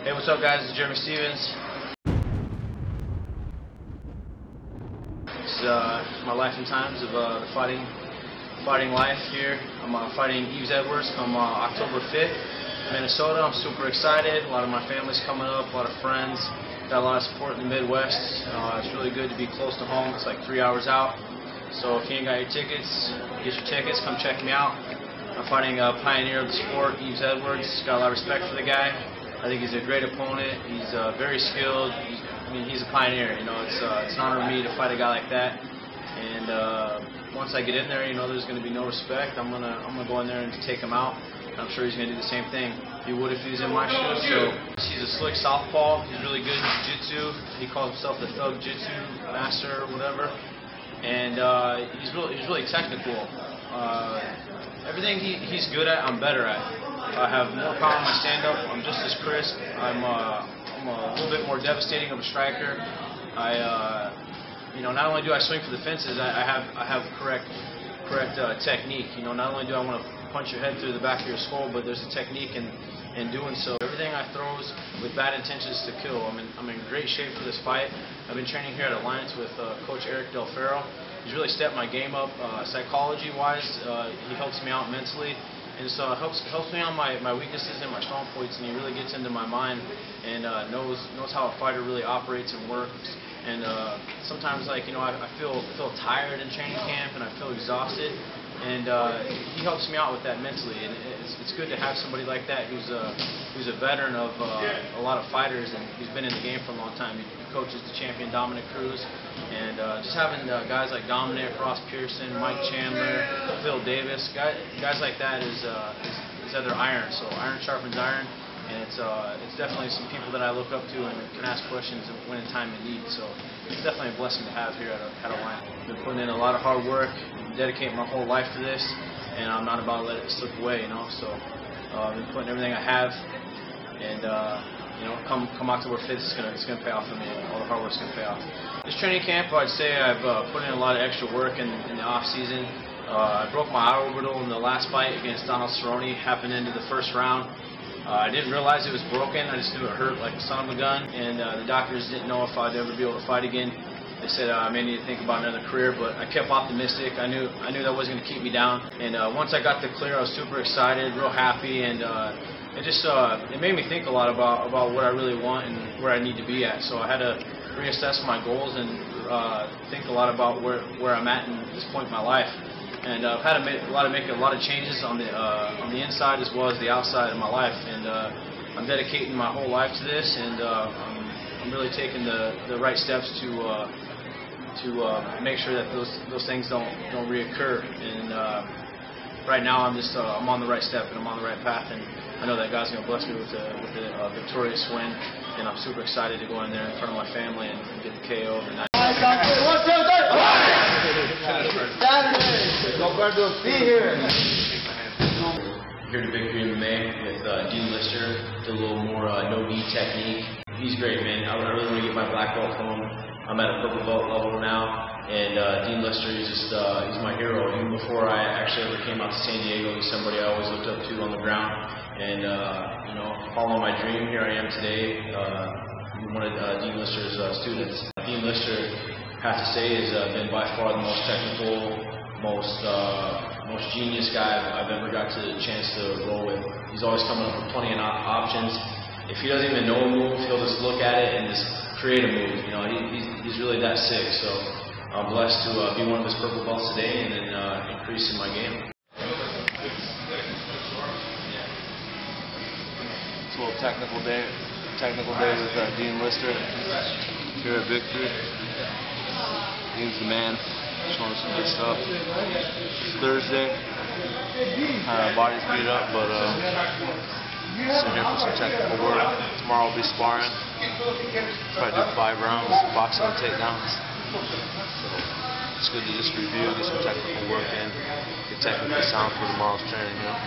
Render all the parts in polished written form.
Hey, what's up, guys? It's Jeremy Stevens. This is my life and times of the fighting life here. I'm fighting Yves Edwards come October 5th, Minnesota. I'm super excited. A lot of my family's coming up, a lot of friends. Got a lot of support in the Midwest. It's really good to be close to home. It's like 3 hours out. So if you ain't got your tickets, get your tickets. Come check me out. I'm fighting a pioneer of the sport, Yves Edwards. Got a lot of respect for the guy. I think he's a great opponent. He's very skilled. He's a pioneer. You know, it's an honor for me to fight a guy like that. And once I get in there, you know, there's going to be no respect. I'm gonna go in there and take him out. I'm sure he's going to do the same thing. He would if he was in my shoes. So he's a slick southpaw. He's really good in jiu-jitsu. He calls himself the thug jiu-jitsu master or whatever. And he's really technical. Everything he's good at, I'm better at. I have more power in my stand-up. I'm just as crisp. I'm a little bit more devastating of a striker. You know, not only do I swing for the fences, I have correct technique. You know, not only do I want to punch your head through the back of your skull, but there's a technique in doing so. Everything I throw is with bad intentions to kill. I'm in great shape for this fight. I've been training here at Alliance with Coach Eric Del Ferro. He's really stepped my game up psychology-wise. He helps me out mentally, and so it helps me on my weaknesses and my strong points. And he really gets into my mind and knows how a fighter really operates and works. And sometimes, like, you know, I feel tired in training camp and I feel exhausted. And he helps me out with that mentally, and it's good to have somebody like that who's a veteran of a lot of fighters, and he's been in the game for a long time. He coaches the champion Dominick Cruz, and just having guys like Dominick, Ross Pearson, Mike Chandler, Phil Davis, guys like that is other iron. So iron sharpens iron, and it's definitely some people that I look up to and can ask questions when in time of need. So it's definitely a blessing to have here at Alliance. I've been putting in a lot of hard work, dedicating my whole life to this, and I'm not about to let it slip away, you know. So I've been putting everything I have, and you know, come October 5th, it's gonna pay off for me. All the hard work's gonna pay off. This training camp, I'd say I've put in a lot of extra work in the off season. I broke my eye orbital in the last fight against Donald Cerrone. Happened into the first round. I didn't realize it was broken. I just knew it hurt like the son of a gun, and the doctors didn't know if I'd ever be able to fight again. They said I may need to think about another career, but I kept optimistic. I knew that wasn't going to keep me down. And once I got the clear, I was super excited, real happy, and it made me think a lot about what I really want and where I need to be at. So I had to reassess my goals and think a lot about where I'm at in this point in my life. And I've had to make a lot of changes on the inside as well as the outside of my life. And I'm dedicating my whole life to this, and I'm really taking the right steps to make sure that those things don't reoccur. And right now I'm on the right step and I'm on the right path, and I know that God's going to bless me with a victorious win, and I'm super excited to go in there in front of my family and get the KO. And here to Victory MMA with Dean Lister. Did a little more no-gi technique. He's great, man. I really want to get my black belt from him. I'm at a purple belt level now, and Dean Lister is just he's my hero. Even before I actually ever came out to San Diego, he's somebody I always looked up to on the ground. And you know, following my dream, here I am today. One of Dean Lister's students. Dean Lister, I have to say, has been by far the most technical, most genius guy I've ever got the chance to roll with. He's always coming up with plenty of options. If he doesn't even know a move, he'll just look at it and just create a move. You know, he's really that sick. So I'm blessed to be one of his purple belts today and then increase in my game. It's a little technical day with Dean Lister here at Victory. Dean's the man, showing us some good stuff. It's Thursday. Body's beat up, but sitting here for some technical work. Tomorrow I'll be sparring. Probably do 5 rounds, boxing and takedowns. So it's good to just review, get some technical work in, get technically sound for tomorrow's training, you know.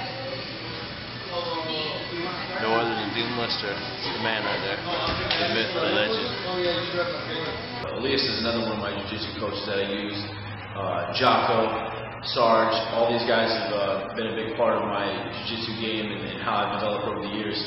No other than Dean Lister, the man right there, the myth, the legend. Elias is another one of my jiu-jitsu coaches that I use. Jocko, Sarge, all these guys have been a big part of my jiu-jitsu game and how I've developed over the years.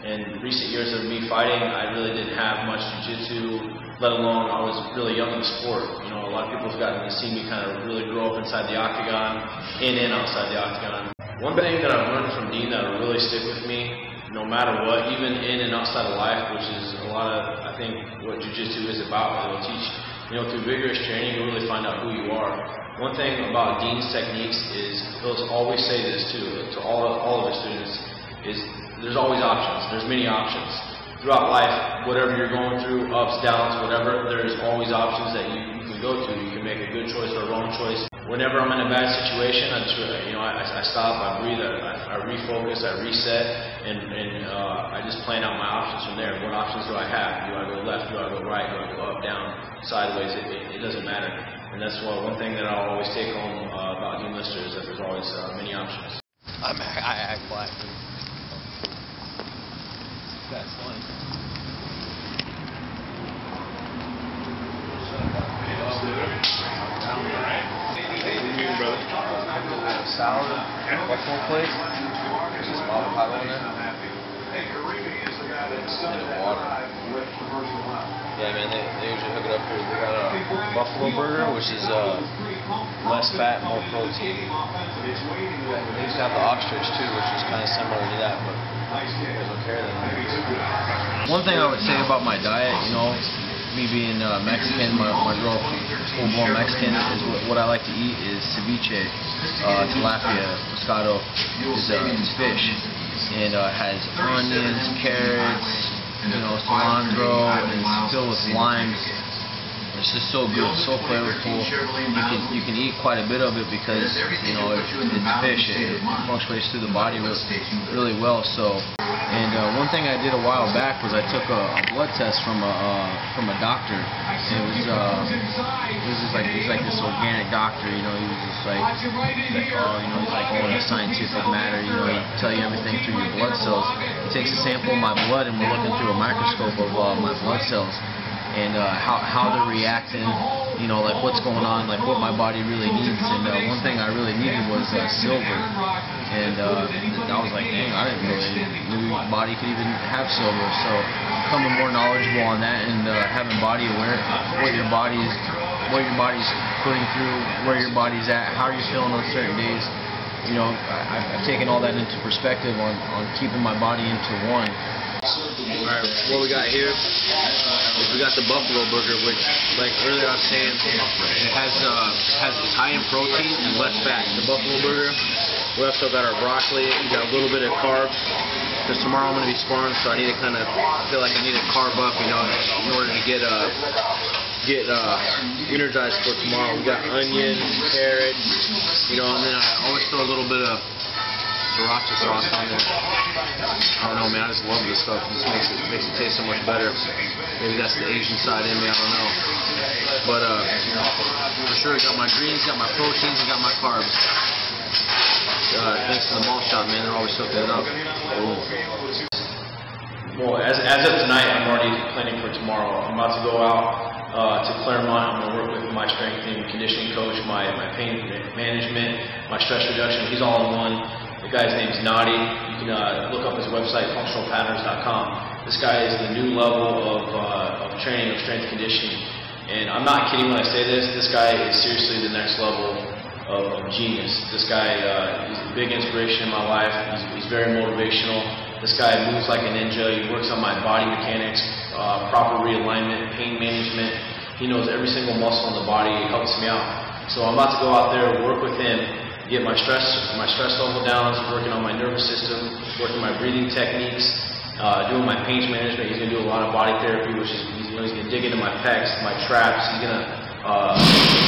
in recent years of me fighting, I really didn't have much jiu-jitsu, let alone I was really young in the sport. You know, a lot of people have gotten to see me kind of really grow up inside the octagon, in and outside the octagon. One thing that I've learned from Dean that will really stick with me, no matter what, even in and outside of life, which is a lot of, I think, what jiu-jitsu is about. It'll teach, you know, through vigorous training, you'll really find out who you are. One thing about Dean's techniques is, he'll always say this too, to all of his students, is there's always options. There's many options. Throughout life, whatever you're going through, ups, downs, whatever, there's always options that you can go to. You can make a good choice or a wrong choice. Whenever I'm in a bad situation, I stop, I breathe, I refocus, I reset, and I just plan out my options from there. What options do I have? Do I go left? Do I go right? Do I go up, down, sideways? It doesn't matter. And that's one thing that I'll always take home about Dean Lister is that there's always many options. I act black. That's funny. Salad, buffalo plate, there's a small avocado in there, and the water. Yeah, man, they usually hook it up here. They got a buffalo burger, which is less fat, more protein. They used to have the ostrich too, which is kind of similar to that, but you guys don't care then. One thing I would say about my diet, you know, me being Mexican, my girl full-blown Mexican, is what I like to eat is ceviche, tilapia, pescado, is fish, and has onions, carrots, you know, cilantro, and it's filled with limes. It's just so good, so flavorful. You can eat quite a bit of it because, you know, it's fish. It punctuates through the body really well. So, and one thing I did a while back was I took a blood test from a doctor. And it was just like he's like this organic doctor. You know, he was just like oh, you know, he's like all in the scientific matter. You know, he tell you everything through your blood cells. He takes a sample of my blood, and we're looking through a microscope of my blood cells. And how they're reacting, you know, like what's going on, like what my body really needs. And one thing I really needed was silver. And I was like, dang, I didn't really know my body could even have silver. So becoming more knowledgeable on that and having body aware, what your body's putting through, where your body's at, how you're feeling on certain days. You know, I've taken all that into perspective on keeping my body into one. Alright, what we got here is we got the buffalo burger, which, like earlier I was saying, it has it's high in protein and less fat. The buffalo burger. We also got our broccoli. We got a little bit of carbs because tomorrow I'm going to be sparring, so I need to kind of feel like I need to carb up, you know, in order to get energized for tomorrow. We got onions, carrots, you know, and then I always throw a little bit of sriracha sauce on there. I don't know, man, I just love this stuff. It just makes it taste so much better. Maybe that's the Asian side in me, I don't know. But for sure, I got my greens, got my proteins, and got my carbs. Thanks to the mall shop, man, they're always hooking it up. Boom. Well, as of tonight, I'm already planning for tomorrow. I'm about to go out to Claremont. I'm going to work with my strength and conditioning coach, my pain management, my stress reduction. He's all in one. The guy's name's Nadi. You can look up his website, functionalpatterns.com. This guy is the new level of training, of strength conditioning. And I'm not kidding when I say this. This guy is seriously the next level of genius. This guy is a big inspiration in my life. He's very motivational. This guy moves like a ninja. He works on my body mechanics, proper realignment, pain management. He knows every single muscle in the body. He helps me out. So I'm about to go out there, work with him, get my stress level down, working on my nervous system, working my breathing techniques, doing my pain management. He's going to do a lot of body therapy, which is he's going to dig into my pecs, my traps. He's going to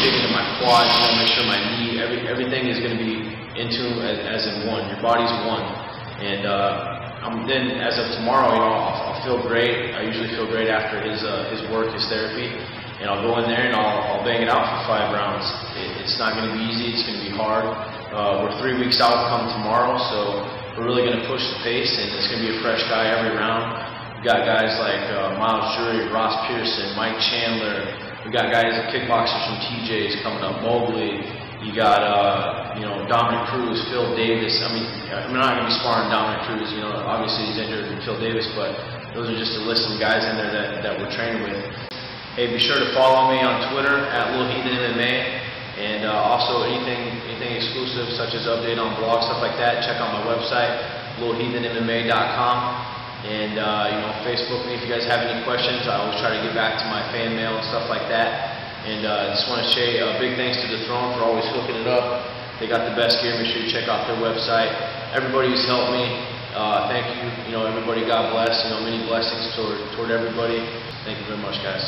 dig into my quads. He's going to make sure my knee, everything is going to be in tune as in one. Your body's one. And then as of tomorrow, you know, I'll feel great. I usually feel great after his work, his therapy. And I'll go in there and I'll bang it out for 5 rounds. It's not going to be easy. It's going to be hard. We're 3 weeks out come tomorrow, so we're really going to push the pace, and it's going to be a fresh guy every round. We got guys like Miles Jury, Ross Pearson, Mike Chandler. We got guys, kickboxers from TJ's coming up, Mobley. You got Dominic Cruz, Phil Davis. I mean, I'm not going to be sparring Dominic Cruz. Obviously he's injured, and Phil Davis, but those are just a list of guys in there that we're training with. Hey, be sure to follow me on Twitter at Lil Heathen MMA, and also anything exclusive such as update on blogs, stuff like that. Check out my website, LilHeathenMMA.com, and Facebook me if you guys have any questions. I always try to get back to my fan mail and stuff like that. And just want to say big thanks to The Throne for always hooking it up. They got the best gear. Make sure you check out their website. Everybody who's helped me, thank you. Everybody, God bless. Many blessings toward everybody. Thank you very much, guys.